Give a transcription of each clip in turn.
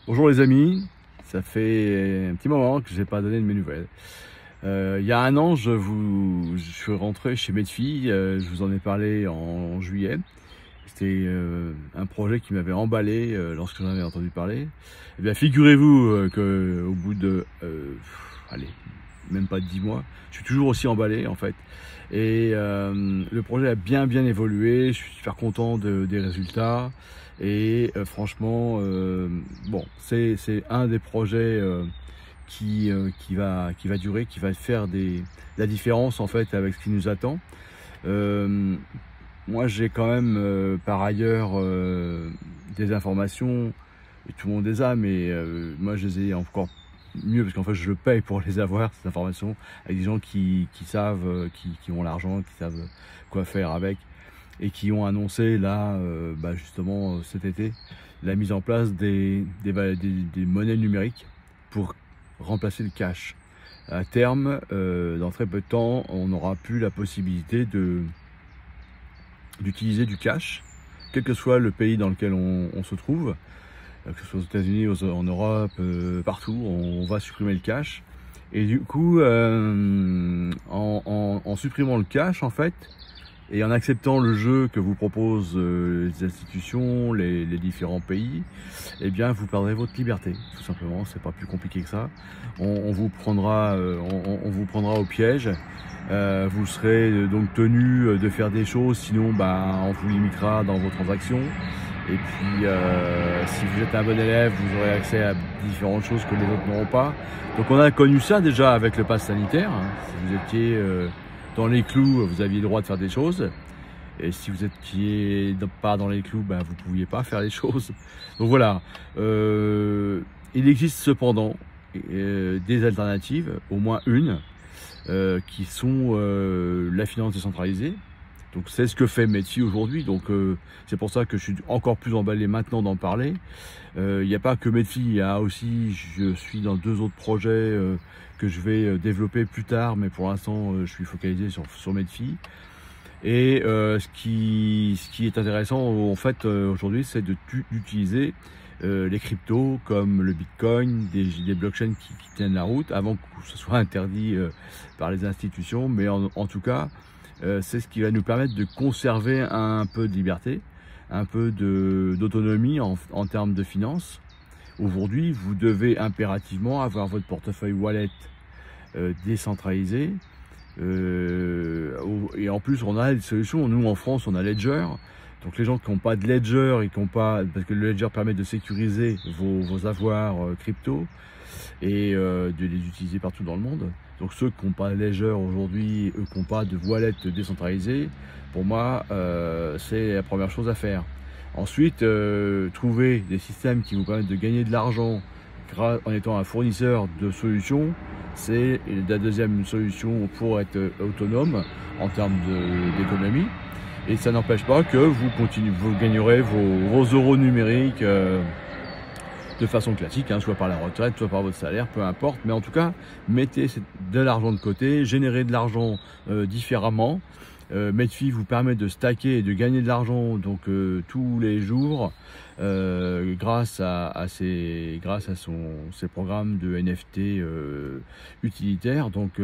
Bonjour les amis, ça fait un petit moment que je n'ai pas donné de mes nouvelles. Il y a un an, je suis rentré chez Medfi, je vous en ai parlé en juillet. C'était un projet qui m'avait emballé lorsque j'en avais entendu parler. Eh bien, figurez-vous qu'au bout de, allez, même pas de 10 mois, je suis toujours aussi emballé en fait. Et le projet a bien évolué, je suis super content des résultats. Et franchement, bon, c'est un des projets qui va durer, qui va faire la différence en fait avec ce qui nous attend. Moi, j'ai quand même par ailleurs des informations, et tout le monde les a, mais moi je les ai encore mieux parce qu'en fait je le paye pour les avoir, ces informations, avec des gens qui savent, qui ont l'argent, qui savent quoi faire avec, et qui ont annoncé là, justement cet été, la mise en place des monnaies numériques pour remplacer le cash. À terme, dans très peu de temps, on n'aura plus la possibilité d'utiliser du cash, quel que soit le pays dans lequel on se trouve, que ce soit aux États-Unis, en Europe, partout, on va supprimer le cash. Et du coup, en supprimant le cash, en fait, et en acceptant le jeu que vous proposent les institutions, les différents pays, eh bien, vous perdrez votre liberté, tout simplement. C'est pas plus compliqué que ça. On vous prendra au piège. Vous serez donc tenu de faire des choses, sinon, on vous limitera dans vos transactions. Et puis, si vous êtes un bon élève, vous aurez accès à différentes choses que les autres n'auront pas. Donc, on a connu ça déjà avec le pass sanitaire. Si vous étiez dans les clous, vous aviez le droit de faire des choses. Et si vous n'étiez pas dans les clous, vous ne pouviez pas faire les choses. Donc voilà. Il existe cependant des alternatives, au moins une, qui sont la finance décentralisée. Donc c'est ce que fait Medfi aujourd'hui. Donc c'est pour ça que je suis encore plus emballé maintenant d'en parler. Il n'y a pas que Medfi, il y a aussi, je suis dans 2 autres projets que je vais développer plus tard, mais pour l'instant je suis focalisé sur Medfi. Et ce qui est intéressant en fait aujourd'hui, c'est d'utiliser les cryptos comme le Bitcoin, des blockchains qui tiennent la route avant que ce soit interdit par les institutions, mais en tout cas c'est ce qui va nous permettre de conserver un peu de liberté, un peu d'autonomie en termes de finances. Aujourd'hui, vous devez impérativement avoir votre portefeuille wallet décentralisé. Et en plus, on a des solutions. Nous, en France, on a Ledger. Donc les gens qui n'ont pas de Ledger et qui n'ont pas, parce que le Ledger permet de sécuriser vos avoirs crypto et de les utiliser partout dans le monde. Donc ceux qui n'ont pas de Ledger aujourd'hui, eux qui n'ont pas de wallet décentralisé, pour moi, c'est la première chose à faire. Ensuite, trouver des systèmes qui vous permettent de gagner de l'argent en étant un fournisseur de solutions, c'est la deuxième solution pour être autonome en termes d'économie. Et ça n'empêche pas que vous gagnerez vos euros numériques de façon classique, soit par la retraite, soit par votre salaire, peu importe. Mais en tout cas, mettez de l'argent de côté, générez de l'argent différemment. Medfi vous permet de stacker et de gagner de l'argent donc tous les jours grâce à ses programmes de NFT utilitaires. Donc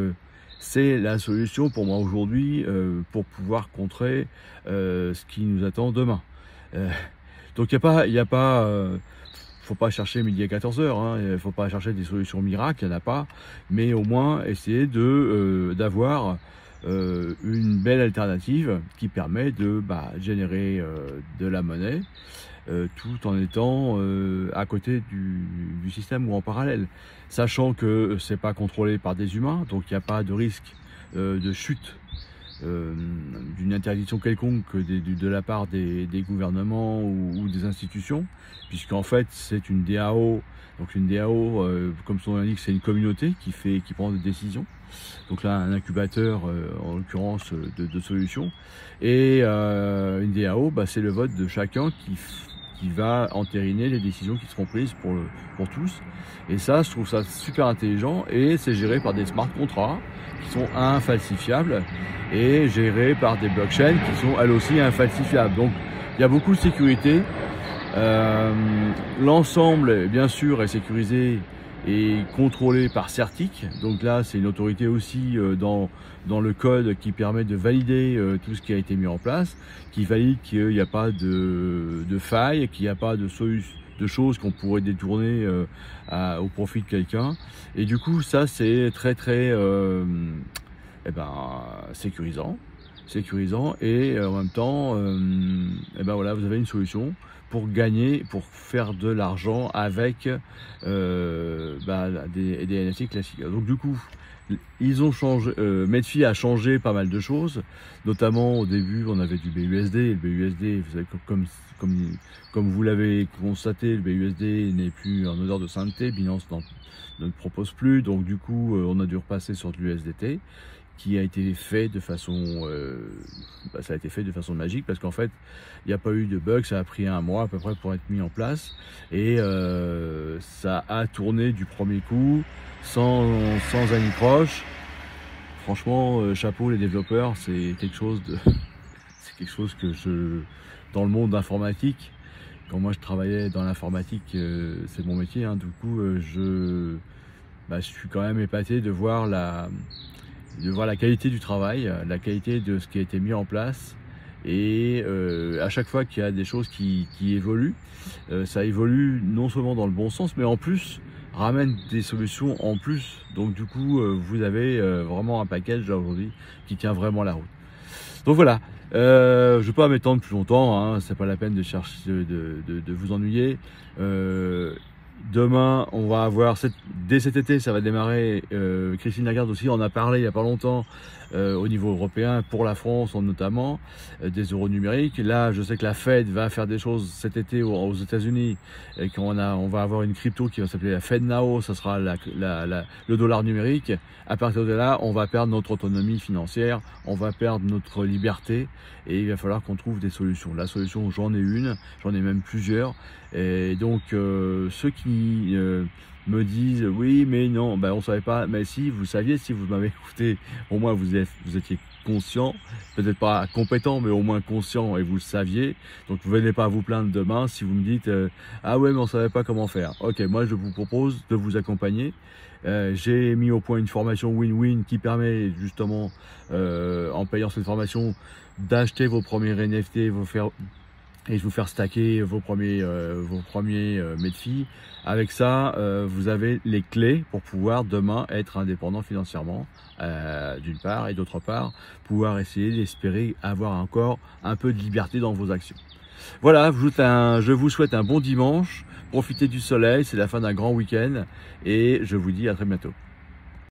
c'est la solution pour moi aujourd'hui pour pouvoir contrer ce qui nous attend demain. Donc il n'y a pas faut pas chercher midi à 14h, il ne faut pas chercher des solutions miracles, il n'y en a pas, mais au moins essayer d'avoir une belle alternative qui permet de générer de la monnaie tout en étant à côté du système ou en parallèle, sachant que c'est pas contrôlé par des humains, donc il n'y a pas de risque de chute d'une interdiction quelconque de la part des gouvernements ou des institutions, puisqu'en fait c'est une DAO. Donc une DAO, comme son nom l'indique, c'est une communauté qui prend des décisions. Donc là, un incubateur, en l'occurrence, de solutions. Et une DAO, c'est le vote de chacun qui va entériner les décisions qui seront prises pour tous. Et ça, je trouve ça super intelligent, et c'est géré par des smart contracts qui sont infalsifiables et gérés par des blockchains qui sont elles aussi infalsifiables. Donc il y a beaucoup de sécurité. L'ensemble, bien sûr, est sécurisé et contrôlé par Certic. Donc là, c'est une autorité aussi dans le code qui permet de valider tout ce qui a été mis en place, qui valide qu'il n'y a pas de faille, qu'il n'y a pas de choses qu'on pourrait détourner au profit de quelqu'un. Et du coup, ça, c'est très sécurisant et en même temps, voilà, vous avez une solution pour gagner, pour faire de l'argent avec des NFT classiques. Donc du coup, ils ont changé, Medfi a changé pas mal de choses, notamment au début on avait du BUSD, et le BUSD, vous savez, comme vous l'avez constaté, le BUSD n'est plus en odeur de sainteté, Binance ne le propose plus, donc du coup on a dû repasser sur de l'USDT, qui a été fait de façon ça a été fait de façon magique, parce qu'en fait il n'y a pas eu de bug, ça a pris 1 mois à peu près pour être mis en place, et ça a tourné du premier coup sans anicroche. Franchement, chapeau les développeurs, c'est quelque chose que dans le monde informatique, quand moi je travaillais dans l'informatique, c'est mon métier, hein, du coup je suis quand même épaté de voir la qualité du travail, la qualité de ce qui a été mis en place, et à chaque fois qu'il y a des choses qui évoluent, ça évolue non seulement dans le bon sens, mais en plus ramène des solutions en plus. Donc du coup, vous avez vraiment un package là aujourd'hui qui tient vraiment la route. Donc voilà, je ne vais pas m'étendre plus longtemps, hein, c'est pas la peine de chercher de vous ennuyer. Demain, on va avoir, dès cet été, ça va démarrer. Christine Lagarde aussi en a parlé il n'y a pas longtemps au niveau européen, pour la France notamment, des euros numériques. Là, je sais que la Fed va faire des choses cet été aux États-Unis, et qu'on va avoir une crypto qui va s'appeler la FedNow, ça sera le dollar numérique. À partir de là, on va perdre notre autonomie financière, on va perdre notre liberté, et il va falloir qu'on trouve des solutions. La solution, j'en ai une, j'en ai même plusieurs. Et donc ceux qui me disent oui mais non, on savait pas, mais si vous saviez, si vous m'avez écouté, au moins vous étiez conscient, peut-être pas compétent mais au moins conscient, et vous le saviez. Donc vous venez pas à vous plaindre demain si vous me dites ah ouais mais on savait pas comment faire. Ok, moi je vous propose de vous accompagner. J'ai mis au point une formation win-win qui permet justement en payant cette formation d'acheter vos premiers NFT, et je vous faire stacker vos premiers Medfi. Avec ça, vous avez les clés pour pouvoir demain être indépendant financièrement, d'une part, et d'autre part, pouvoir essayer d'espérer avoir encore un peu de liberté dans vos actions. Voilà, je vous souhaite un bon dimanche, profitez du soleil, c'est la fin d'un grand week-end, et je vous dis à très bientôt.